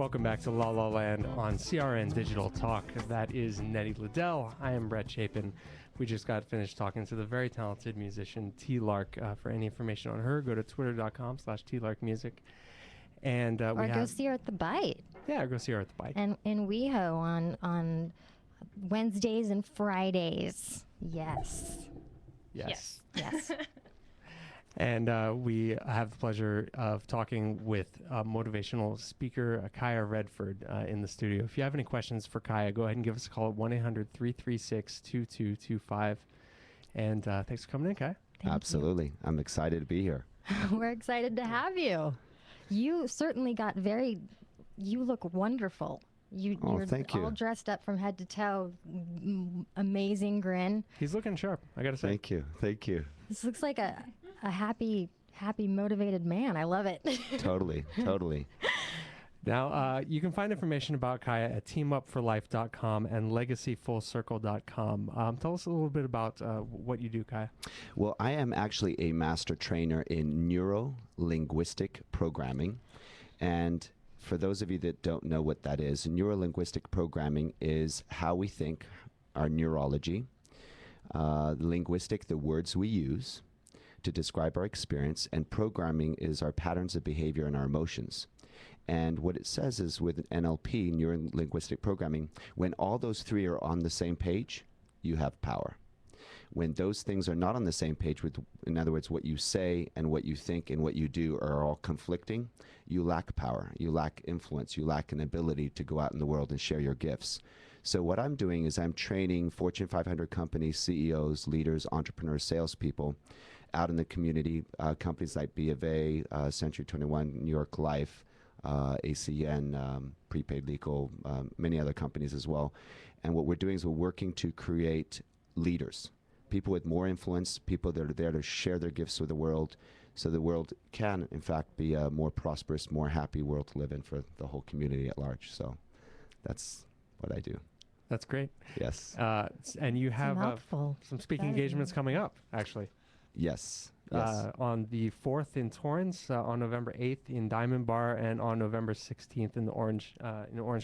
Welcome back to La La Land on CRN Digital Talk. That is Nettie Liddell. I am Brett Chapin. We just got finished talking to the very talented musician T Lark. For any information on her, go to twitter.com/tlarkmusic. And or go see her at the Bite. Yeah, go see her at the Bite. And in WeHo on Wednesdays and Fridays. Yes. Yes. Yes. And we have the pleasure of talking with motivational speaker Kaya Redford in the studio. If you have any questions for Kaya, go ahead and give us a call at 1-800-336-2225. And thanks for coming in, Kaya. Absolutely. I'm excited to be here. We're excited to have you. You certainly got you look wonderful. You're thank you. All dressed up from head to toe. Amazing grin. He's looking sharp, I got to say. Thank you. Thank you. This looks like a happy, motivated man. I love it. Totally. Now, you can find information about Kaya at teamupforlife.com and legacyfullcircle.com. Tell us a little bit about what you do, Kaya. Well, I am actually a master trainer in neuro-linguistic programming. And for those of you that don't know what that is, neuro-linguistic programming is how we think, our neurology, linguistic, the words we use to describe our experience, and programming is our patterns of behavior and our emotions. And what it says is with NLP, neuro-linguistic programming, when all those three are on the same page, you have power. When those things are not on the same page, in other words, what you say and what you think and what you do are all conflicting, you lack power, you lack influence, you lack an ability to go out in the world and share your gifts. So what I'm doing is I'm training Fortune 500 companies, CEOs, leaders, entrepreneurs, salespeople out in the community, companies like B of A, Century 21, New York Life, ACN, Prepaid Legal, many other companies as well. And what we're doing is we're working to create leaders, people with more influence, people that are there to share their gifts with the world, so the world can, in fact, be a more prosperous, more happy world to live in for the whole community at large. So that's what I do. That's great. Yes. And you have some speaking engagements coming up, actually. Yes. On the 4th in Torrance, on November 8th in Diamond Bar, and on November 16th in Orange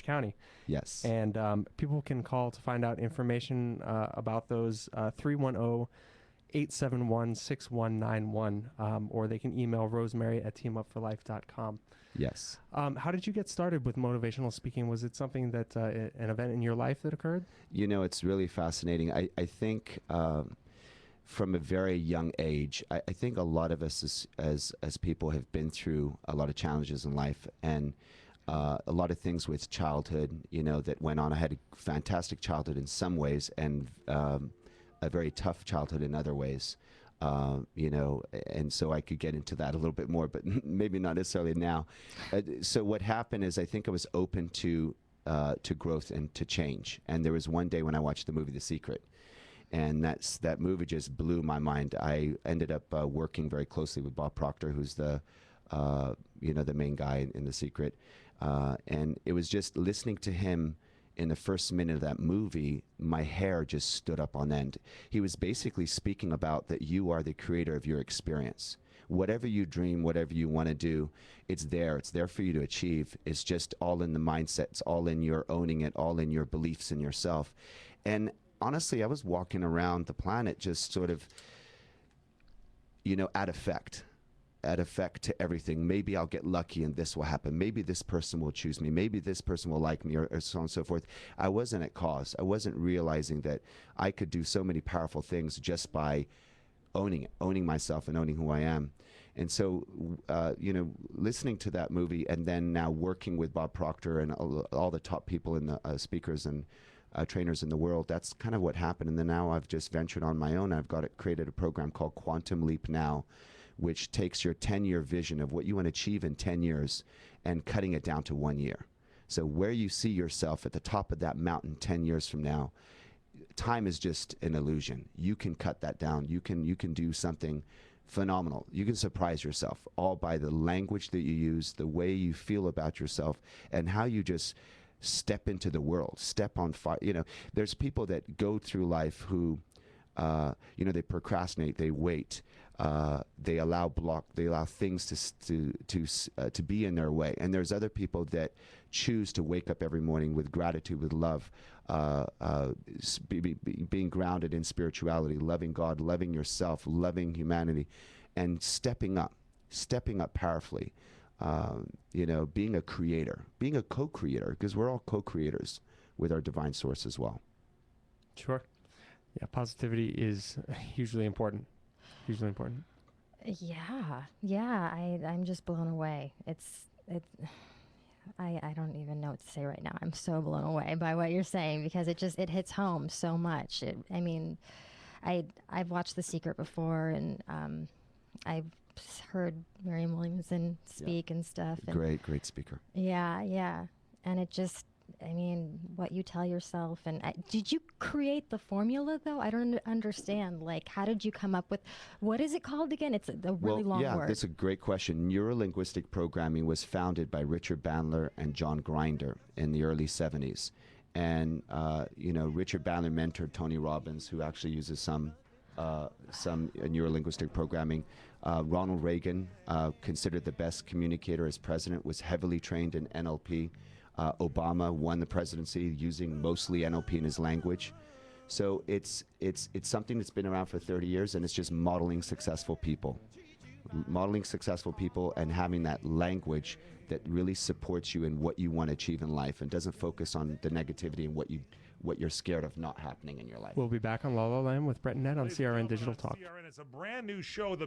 County. Yes. And people can call to find out information about those 310-871-6191, or they can email rosemary@teamupforlife.com. Yes. How did you get started with motivational speaking? Was it something that an event in your life that occurred? You know, it's really fascinating. I think from a very young age, I think a lot of us as people have been through a lot of challenges in life, and a lot of things with childhood, you know, that went on. I had a fantastic childhood in some ways, and a very tough childhood in other ways, you know, and so I could get into that a little bit more, but maybe not necessarily now. So what happened is I think I was open to growth and to change. And there was one day when I watched the movie The Secret, and that movie just blew my mind. I ended up working very closely with Bob Proctor, who's the main guy in The Secret, and it was just listening to him in the first minute of that movie, my hair just stood up on end. He was basically speaking about that you are the creator of your experience. Whatever you dream, whatever you want to do, it's there. It's there for you to achieve. It's just all in the mindset. It's all in your owning it, all in your beliefs in yourself. And honestly, I was walking around the planet just sort of, you know, at effect to everything. Maybe I'll get lucky and this will happen. Maybe this person will choose me. Maybe this person will like me, or so on and so forth. I wasn't at cause. I wasn't realizing that I could do so many powerful things just by owning it, owning myself and owning who I am. And so, you know, listening to that movie and then now working with Bob Proctor and all the top people in the speakers and trainers in the world, that's kind of what happened. And then now I've just ventured on my own. I've created a program called Quantum Leap Now, which takes your 10-year vision of what you want to achieve in 10 years and cutting it down to 1 year. So where you see yourself at the top of that mountain 10 years from now, time is just an illusion. You can cut that down. You can do something phenomenal. You can surprise yourself all by the language that you use, the way you feel about yourself, and how you just step into the world, step on fire. You know, there's people that go through life who, you know, they procrastinate, they wait. they allow things to be in their way. And there's other people that choose to wake up every morning with gratitude, with love, being grounded in spirituality, loving God, loving yourself, loving humanity, and stepping up powerfully. Being a creator, being a co-creator, because we're all co-creators with our divine source as well. Sure. Yeah, positivity is hugely important. Hugely important. Yeah. I'm just blown away. I don't even know what to say right now. I'm so blown away by what you're saying because it hits home so much. I've watched The Secret before, and I've heard Marianne Williamson speak and stuff. And Great speaker. Yeah. And what you tell yourself. And did you create the formula, though? I don't understand. Like, how did you come up with, what is it called again? It's a really long word. That's a great question. Neuro-linguistic programming was founded by Richard Bandler and John Grinder in the early 70s. And, Richard Bandler mentored Tony Robbins, who actually uses some neuro-linguistic programming. Ronald Reagan, considered the best communicator as president, was heavily trained in NLP. Obama won the presidency using mostly NLP in his language. So it's something that's been around for 30 years, and it's just modeling successful people and having that language that really supports you in what you want to achieve in life and doesn't focus on the negativity and what you're scared of not happening in your life. We'll be back on La La Land with Brett and Nett on CRN Digital Talk. CRN, it's a brand new show.